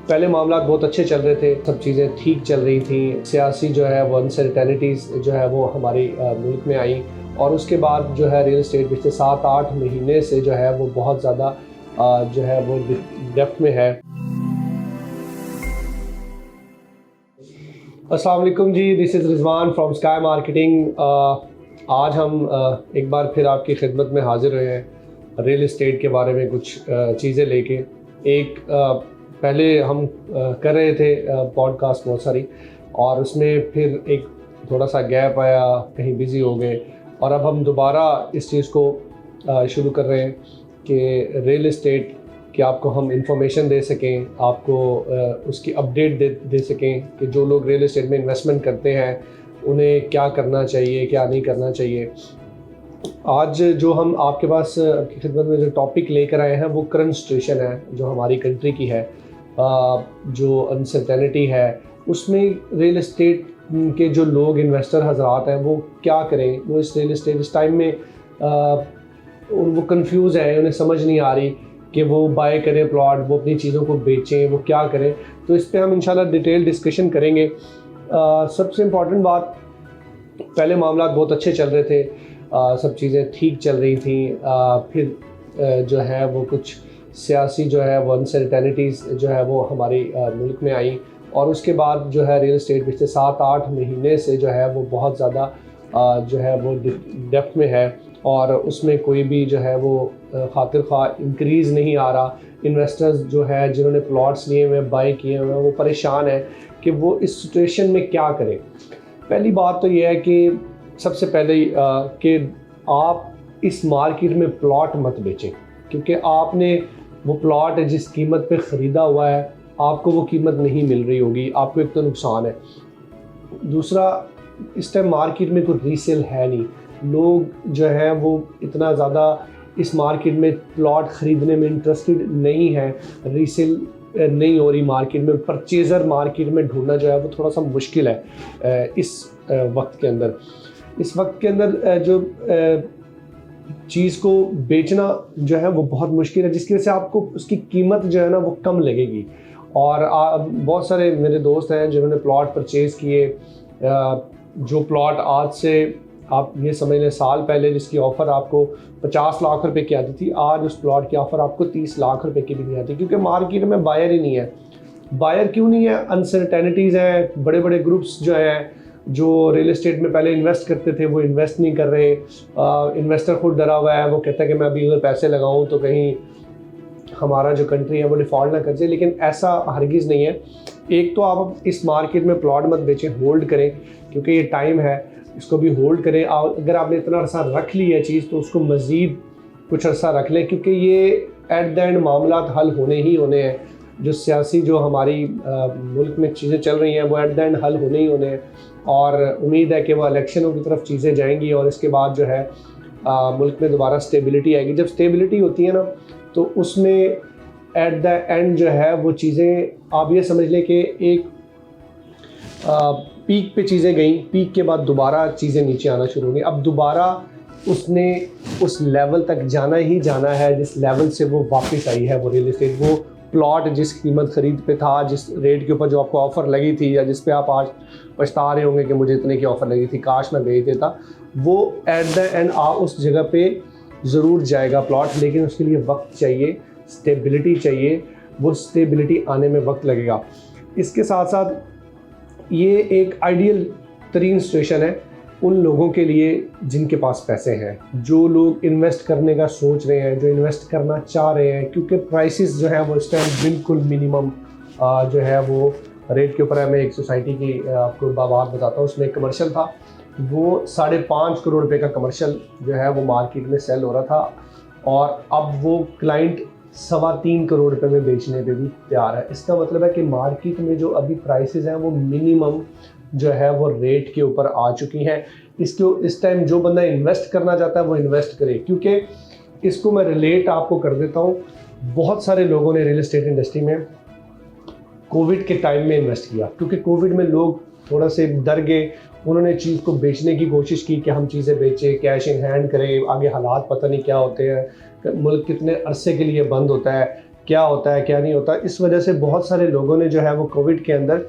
पहले मामला बहुत अच्छे चल रहे थे, सब चीज़ें ठीक चल रही थी। सियासी जो है वो अनसर्टेनिटीज़ जो है वो हमारी मुल्क में आई और उसके बाद जो है रियल एस्टेट पिछले 7-8 महीने से जो है वो बहुत ज़्यादा जो है वो डेप्थ में है। अस्सलाम वालेकुम जी, this is Rizwan from Sky Marketing. आज हम एक बार फिर आपकी खिदमत में हाजिर हुए हैं रियल एस्टेट के बारे में कुछ चीज़ें लेके। एक पहले हम कर रहे थे पॉडकास्ट बहुत सारी और उसमें फिर एक थोड़ा सा गैप आया, कहीं बिज़ी हो गए और अब हम दोबारा इस चीज़ को शुरू कर रहे हैं कि रियल एस्टेट कि आपको हम इंफॉर्मेशन दे सकें, आपको उसकी अपडेट दे सकें कि जो लोग रियल एस्टेट में इन्वेस्टमेंट करते हैं उन्हें क्या करना चाहिए, क्या नहीं करना चाहिए। आज जो हम आपके पास आपकी खिदमत में जो टॉपिक लेकर आए हैं वो करंट सिचुएशन है जो हमारी कंट्री की है। जो अनसर्टेनिटी है उसमें रियल एस्टेट के जो लोग इन्वेस्टर हजरात हैं वो क्या करें। वो इस रियल एस्टेट इस टाइम में वो कंफ्यूज है, उन्हें समझ नहीं आ रही कि वो बाय करें प्लॉट, वो अपनी चीज़ों को बेचें, वो क्या करें। तो इस पे हम इंशाल्लाह डिटेल डिस्कशन करेंगे। सबसे इम्पॉर्टेंट बात, पहले मामला बहुत अच्छे चल रहे थे, सब चीज़ें ठीक चल रही थी। फिर जो है वो कुछ सियासी जो है वो अनसर्टेनिटीज़ जो है वो हमारी मुल्क में आई और उसके बाद जो है रियल एस्टेट पिछले 7-8 महीने से जो है वो बहुत ज़्यादा जो है वो डेप्थ में है और उसमें कोई भी जो है वो खातिर खा इंक्रीज़ नहीं आ रहा। इन्वेस्टर्स जो है जिन्होंने प्लॉट्स लिए हुए बाई किए हुए हैं वो परेशान है कि वो इस सिचुएशन में क्या करें। पहली बात तो ये है कि सबसे पहले कि आप इस मार्केट में प्लॉट मत बेचें, क्योंकि आपने वो प्लॉट जिस कीमत पे ख़रीदा हुआ है आपको वो कीमत नहीं मिल रही होगी, आपको एक तो नुकसान है। दूसरा, इस टाइम मार्केट में कोई रीसेल है नहीं, लोग जो है वो इतना ज़्यादा इस मार्केट में प्लॉट ख़रीदने में इंटरेस्टेड नहीं है। रीसेल नहीं हो रही मार्केट में, परचेज़र मार्केट में ढूंढना जो है वो थोड़ा सा मुश्किल है इस वक्त के अंदर। इस वक्त के अंदर जो चीज़ को बेचना जो है वो बहुत मुश्किल है, जिसकी वजह से आपको उसकी कीमत जो है ना वो कम लगेगी। और बहुत सारे मेरे दोस्त हैं जिन्होंने प्लॉट परचेज़ किए, जो प्लॉट आज से आप ये समझ लें साल पहले जिसकी ऑफ़र आपको 50 लाख रुपए की आती थी, आज उस प्लॉट की ऑफ़र आपको 30 लाख रुपए की भी नहीं आती, क्योंकि मार्केट में बायर ही नहीं है। बायर क्यों नहीं है? अनसर्टेनिटीज़ हैं, बड़े बड़े ग्रुप्स जो हैं जो रियल एस्टेट में पहले इन्वेस्ट करते थे वो इन्वेस्ट नहीं कर रहे। इन्वेस्टर खुद डरा हुआ है, वो कहता है कि मैं अभी अगर पैसे लगाऊं तो कहीं हमारा जो कंट्री है वो डिफ़ॉल्ट ना कर जाए, लेकिन ऐसा हरगिज़ नहीं है। एक तो आप इस मार्केट में प्लॉट मत बेचें, होल्ड करें, क्योंकि ये टाइम है, इसको भी होल्ड करें। अगर आपने इतना अरसा रख ली है चीज़ तो उसको मज़ीद कुछ अरसा रख लें, क्योंकि ये एट द एंड मामला हल होने ही होने हैं। जो सियासी जो हमारी मुल्क में चीज़ें चल रही हैं वो एट द एंड हल होने ही होने हैं और उम्मीद है कि वो इलेक्शनों की तरफ चीज़ें जाएंगी और इसके बाद जो है मुल्क में दोबारा स्टेबिलिटी आएगी। जब स्टेबिलिटी होती है ना तो उसमें एट द एंड जो है वो चीज़ें आप ये समझ लें कि एक पीक पे चीज़ें गई, पीक के बाद दोबारा चीज़ें नीचे आना शुरू हो गई। अब दोबारा उसने उस लेवल तक जाना ही जाना है जिस लेवल से वो वापस आई है वो रियल एस्टेट। वो प्लॉट जिस कीमत ख़रीद पे था, जिस रेट के ऊपर जो आपको ऑफ़र लगी थी या जिस पे आप आज पछता रहे होंगे कि मुझे इतने की ऑफ़र लगी थी, काश मैं बेच देता, वो एट द एंड उस जगह पे ज़रूर जाएगा प्लॉट, लेकिन उसके लिए वक्त चाहिए, स्टेबिलिटी चाहिए। वो स्टेबिलिटी आने में वक्त लगेगा। इसके साथ साथ ये एक आइडियल तरीन सिचुएशन है उन लोगों के लिए जिनके पास पैसे हैं, जो लोग इन्वेस्ट करने का सोच रहे हैं, जो इन्वेस्ट करना चाह रहे हैं, क्योंकि प्राइसेस जो है वो इस टाइम बिल्कुल मिनिमम जो है वो रेट के ऊपर है। मैं एक सोसाइटी की आपको बात बताता हूँ, उसमें एक कमर्शियल था, वो 5.5 करोड़ रुपए का कमर्शियल जो है वो मार्केट में सेल हो रहा था और अब वो क्लाइंट 3.25 करोड़ रुपए में बेचने पे भी तैयार है। इसका मतलब है कि मार्केट में जो अभी प्राइसेस हैं वो मिनिमम जो है वो रेट के ऊपर आ चुकी हैं। इस टाइम जो बंदा इन्वेस्ट करना चाहता है वो इन्वेस्ट करे, क्योंकि इसको मैं रिलेट आपको कर देता हूँ। बहुत सारे लोगों ने रियल एस्टेट इंडस्ट्री में कोविड के टाइम में इन्वेस्ट किया, क्योंकि कोविड में लोग थोड़ा से डर गए, उन्होंने चीज़ को बेचने की कोशिश की कि हम चीज़ें बेचें, कैश इन हैंड करें, आगे हालात पता नहीं क्या होते हैं, मुल्क कितने अरसे के लिए बंद होता है, क्या होता है क्या नहीं होता। इस वजह से बहुत सारे लोगों ने जो है वो कोविड के अंदर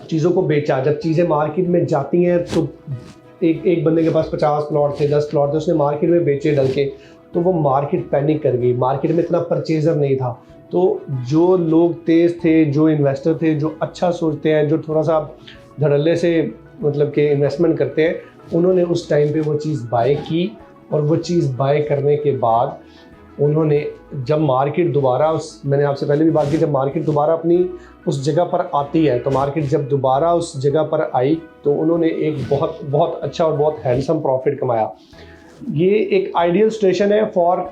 चीज़ों को बेचा। जब चीज़ें मार्केट में जाती हैं तो एक बंदे के पास 50 प्लॉट थे, 10 प्लॉट थे, उसने मार्केट में बेचे डल के, तो वो मार्केट पैनिक कर गई। मार्केट में इतना परचेजर नहीं था, तो जो लोग तेज़ थे, जो इन्वेस्टर थे, जो अच्छा सोचते हैं, जो थोड़ा सा धड़ल्ले से मतलब कि इन्वेस्टमेंट करते हैं, उन्होंने उस टाइम पे वो चीज़ बाय की। और वो चीज़ बाय करने के बाद उन्होंने जब मार्केट दोबारा मैंने आपसे पहले भी बात की, जब मार्केट दोबारा अपनी उस जगह पर आती है, तो मार्केट जब दोबारा उस जगह पर आई तो उन्होंने एक बहुत बहुत अच्छा और बहुत हैंडसम प्रॉफिट कमाया। ये एक आइडियल सिचुएशन है फॉर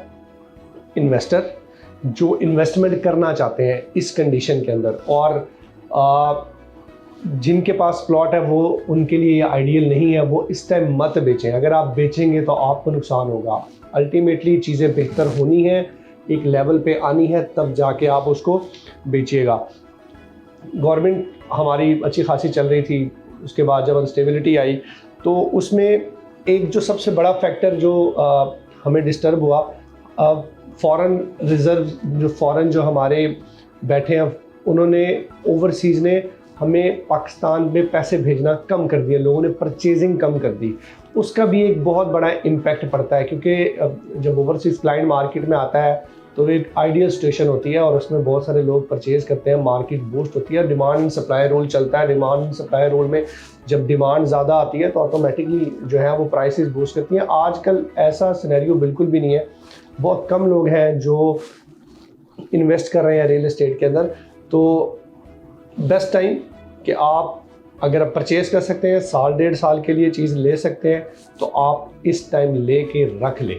इन्वेस्टर जो इन्वेस्टमेंट करना चाहते हैं इस कंडीशन के अंदर। और जिनके पास प्लॉट है वो उनके लिए ये आइडियल नहीं है, वो इस टाइम मत बेचें। अगर आप बेचेंगे तो आपको नुकसान होगा। अल्टीमेटली चीज़ें बेहतर होनी है, एक लेवल पे आनी है, तब जाके आप उसको बेचिएगा। गवर्नमेंट हमारी अच्छी खासी चल रही थी, उसके बाद जब अनस्टेबिलिटी आई तो उसमें एक जो सबसे बड़ा फैक्टर जो हमें डिस्टर्ब हुआ, फॉरेन रिज़र्व जो हमारे बैठे हैं, उन्होंने ओवरसीज़ ने हमें पाकिस्तान में पैसे भेजना कम कर दिया, लोगों ने परचेजिंग कम कर दी। उसका भी एक बहुत बड़ा इम्पैक्ट पड़ता है, क्योंकि जब ओवरसीज़ क्लाइंट मार्केट में आता है तो एक आइडियल सिचुएशन होती है और उसमें बहुत सारे लोग परचेज़ करते हैं, मार्केट बूस्ट होती है, डिमांड एंड सप्लाई रूल चलता है। डिमांड एंड सप्लाई रूल में जब डिमांड ज़्यादा आती है तो ऑटोमेटिकली जो है वो प्राइसेस बूस्ट करती हैं। आजकल ऐसा सिनेरियो बिल्कुल भी नहीं है, बहुत कम लोग हैं जो इन्वेस्ट कर रहे हैं रियल एस्टेट के अंदर। तो बेस्ट टाइम कि आप अगर आप परचेज़ कर सकते हैं, साल 1.5 साल के लिए चीज़ ले सकते हैं, तो आप इस टाइम ले के रख लें,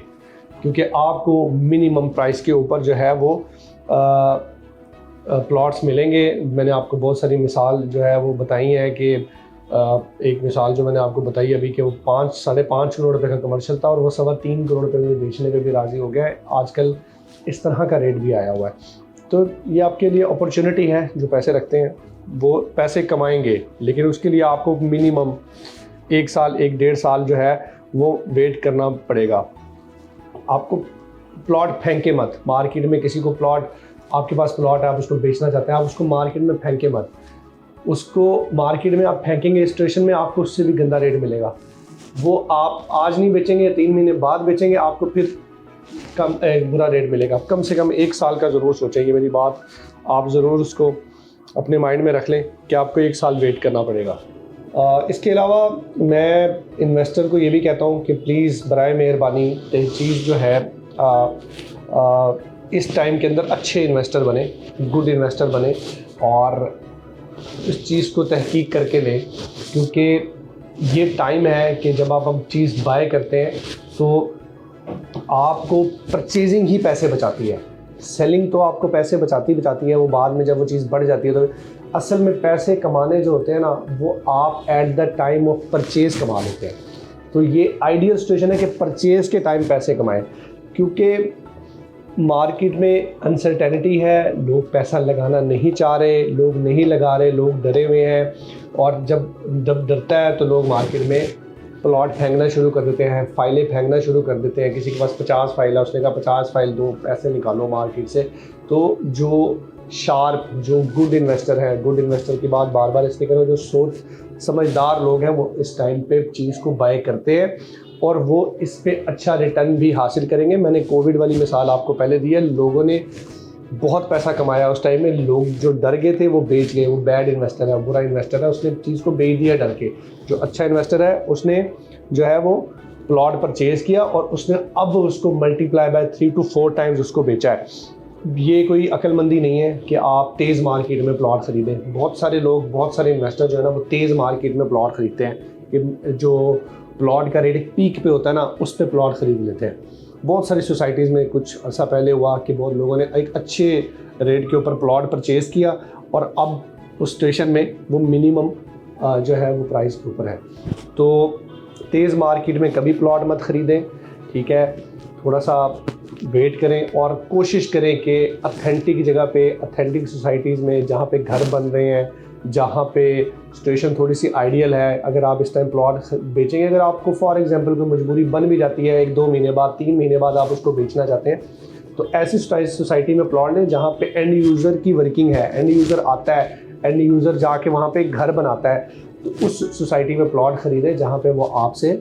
क्योंकि आपको मिनिमम प्राइस के ऊपर जो है वो प्लॉट्स मिलेंगे। मैंने आपको बहुत सारी मिसाल जो है वो बताई है कि एक मिसाल जो मैंने आपको बताई अभी कि वो 5-5.5 करोड़ रुपए का कमर्शियल था और वो 3.25 करोड़ रुपए में बेचने पे भी राज़ी हो गया है। आजकल इस तरह का रेट भी आया हुआ है। तो ये आपके लिए अपॉर्चुनिटी है, जो पैसे रखते हैं वो पैसे कमाएंगे, लेकिन उसके लिए आपको मिनिमम 1 साल 1-1.5 साल जो है वो वेट करना पड़ेगा। आपको प्लॉट फेंके मत मार्केट में। किसी को प्लॉट, आपके पास प्लॉट है, आप उसको बेचना चाहते हैं, आप उसको मार्केट में फेंके मत। उसको मार्केट में आप फेंकेंगे स्टेशन में, आपको उससे भी गंदा रेट मिलेगा। वो आप आज नहीं बेचेंगे, 3 महीने बाद बेचेंगे, आपको फिर कम बुरा रेट मिलेगा। कम से कम 1 साल का ज़रूर सोचेंगे, मेरी बात आप ज़रूर उसको अपने माइंड में रख लें कि आपको 1 साल वेट करना पड़ेगा। इसके अलावा मैं इन्वेस्टर को ये भी कहता हूँ कि प्लीज़ बराए मेहरबानी चीज़ जो है इस टाइम के अंदर अच्छे इन्वेस्टर बने, गुड इन्वेस्टर बने और इस चीज़ को तहकीक करके लें, क्योंकि ये टाइम है कि जब आप अब चीज़ बाय करते हैं तो आपको परचेजिंग ही पैसे बचाती है। सेलिंग तो आपको पैसे बचाती है, वो बाद में जब वो चीज़ बढ़ जाती है तो असल में पैसे कमाने जो होते हैं ना, वो आप at the time of purchase कमा लेते हैं। तो ये आइडियल सिचुएशन है कि परचेज़ के टाइम पैसे कमाएं, क्योंकि मार्केट में अनसर्टेनिटी है, लोग पैसा लगाना नहीं चाह रहे, लोग नहीं लगा रहे, लोग डरे हुए हैं। और जब डरता है तो लोग मार्केट में प्लॉट फेंकना शुरू कर देते हैं, फाइलें फेंकना शुरू कर देते हैं। किसी के पास 50 फाइल है, उसने कहा 50 फाइल दो, पैसे निकालो मार्केट से। तो जो शार्प, जो गुड इन्वेस्टर है, गुड इन्वेस्टर की बात बार बार इसलिए करो, जो सोच समझदार लोग हैं वो इस टाइम पे चीज़ को बाय करते हैं और वो इस पे अच्छा रिटर्न भी हासिल करेंगे। मैंने कोविड वाली मिसाल आपको पहले दी है, लोगों ने बहुत पैसा कमाया उस टाइम में। लोग जो डर गए थे वो बेच गए। वो बैड इन्वेस्टर है, बुरा इन्वेस्टर है, उसने चीज़ को बेच दिया डर के। जो अच्छा इन्वेस्टर है उसने जो है वो प्लॉट परचेज़ किया और उसने अब उसको मल्टीप्लाई बाय 3 to 4 टाइम्स उसको बेचा है। ये कोई अक्लमंदी नहीं है कि आप तेज़ मार्केट में प्लॉट ख़रीदें। बहुत सारे लोग, बहुत सारे इन्वेस्टर जो है ना, वो तेज़ मार्केट में प्लॉट ख़रीदते हैं कि जो प्लॉट का रेट एक पीक पे होता है ना, उस पर प्लॉट ख़रीद लेते हैं। बहुत सारी सोसाइटीज़ में कुछ अर्सा पहले हुआ कि बहुत लोगों ने एक अच्छे रेट के ऊपर प्लॉट परचेज़ किया और अब उस स्टेशन में वो मिनिमम जो है वो प्राइस के ऊपर है। तो तेज़ मार्केट में कभी प्लॉट मत ख़रीदें, ठीक है। थोड़ा सा वेट करें और कोशिश करें कि ऑथेंटिक जगह पे, ऑथेंटिक सोसाइटीज़ में जहाँ पे घर बन रहे हैं, जहाँ पे सिचुएशन थोड़ी सी आइडियल है, अगर आप इस टाइम प्लॉट बेचेंगे, अगर आपको फॉर एग्जांपल कोई मजबूरी बन भी जाती है 1-2 महीने बाद, 3 महीने बाद आप उसको बेचना चाहते हैं, तो ऐसी सोसाइटी में प्लॉट लें जहाँ पे एंड यूज़र की वर्किंग है, एंड यूज़र आता है, एंड यूज़र जाके वहाँ पे एक घर बनाता है। तो उस सोसाइटी में प्लॉट ख़रीदें जहाँ पे वो आपसे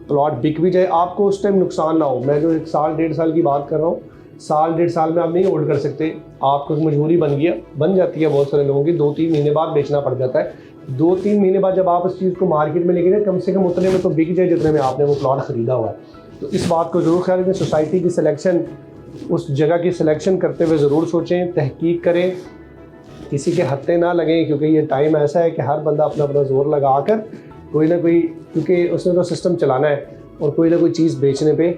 प्लॉट बिक भी जाए, आपको उस टाइम नुकसान ना हो। मैं जो 1 साल 1.5 साल की बात कर रहा हूँ, साल 1.5 साल में आप नहीं होल्ड कर सकते, आपको मजबूरी बन जाती है बहुत सारे लोगों की, 2-3 महीने बाद बेचना पड़ जाता है। 2-3 महीने बाद जब आप उस चीज़ को मार्केट में लेके जाए, कम से कम उतने में तो बिक जाए जितने में आपने वो प्लॉट ख़रीदा हुआ है। तो इस बात को ज़रूर ख्याल रखें। सोसाइटी की सिलेक्शन, उस जगह की सिलेक्शन करते हुए ज़रूर सोचें, तहकीक करें, किसी के हत्थे ना लगें, क्योंकि ये टाइम ऐसा है कि हर बंदा अपना अपना ज़ोर लगा कर कोई ना कोई, क्योंकि उसने तो सिस्टम चलाना है और कोई ना कोई चीज़ बेचने पे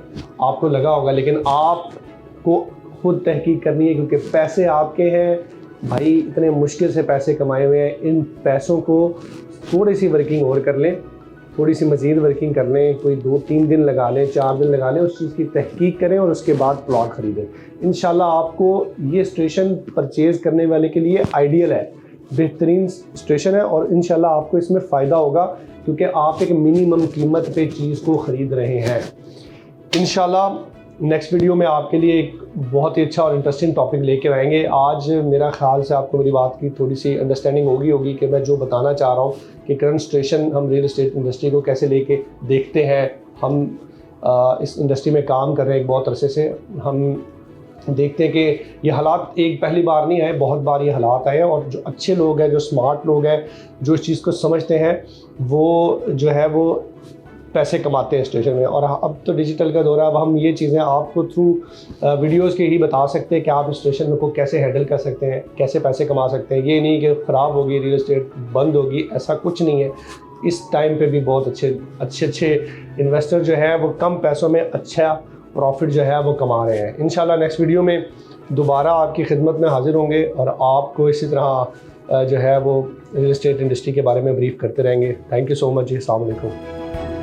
आपको लगा होगा, लेकिन आपको खुद तहकीक करनी है, क्योंकि पैसे आपके हैं भाई, इतने मुश्किल से पैसे कमाए हुए हैं। इन पैसों को थोड़ी सी वर्किंग और कर लें, थोड़ी सी मज़ीद वर्किंग कर लें, कोई 2-3 दिन लगा लें, 4 दिन लगा लें, उस चीज़ की तहकीक करें और उसके बाद प्लॉट ख़रीदें। इंशाल्लाह आपको ये स्टेशन परचेज़ करने वाले के लिए आइडियल है, बेहतरीन स्टेशन है, और इंशाल्लाह आपको इसमें फ़ायदा होगा, क्योंकि आप एक मिनिमम कीमत पे चीज़ को ख़रीद रहे हैं। इंशाल्लाह नेक्स्ट वीडियो में आपके लिए एक बहुत ही अच्छा और इंटरेस्टिंग टॉपिक लेकर आएंगे। आज मेरा ख्याल से आपको मेरी बात की थोड़ी सी अंडरस्टैंडिंग होगी कि मैं जो बताना चाह रहा हूँ कि करंट सिचुएशन, हम रियल एस्टेट इंडस्ट्री को कैसे लेके देखते हैं। हम इस इंडस्ट्री में काम कर रहे हैं एक बहुत अरसे से। हम देखते हैं कि ये हालात एक पहली बार नहीं आए, बहुत बार ये हालात आए हैं, और जो अच्छे लोग हैं, जो स्मार्ट लोग हैं, जो इस चीज़ को समझते हैं, वो जो है वो पैसे कमाते हैं स्टेशन में। और अब तो डिजिटल का दौर है, अब हम ये चीज़ें आपको थ्रू वीडियोस के ही बता सकते हैं कि आप स्टेशन को कैसे हैंडल कर सकते हैं, कैसे पैसे कमा सकते हैं। ये नहीं कि ख़राब होगी, रियल एस्टेट बंद होगी, ऐसा कुछ नहीं है। इस टाइम पे भी बहुत अच्छे इन्वेस्टर जो है वो कम पैसों में अच्छा प्रॉफिट जो है वो कमा रहे हैं। इंशाल्लाह नेक्स्ट वीडियो में दोबारा आपकी खिदमत में हाजिर होंगे और आपको इसी तरह जो है वो रियल एस्टेट इंडस्ट्री के बारे में ब्रीफ करते रहेंगे। थैंक यू सो मच जी, अस्सलाम वालेकुम।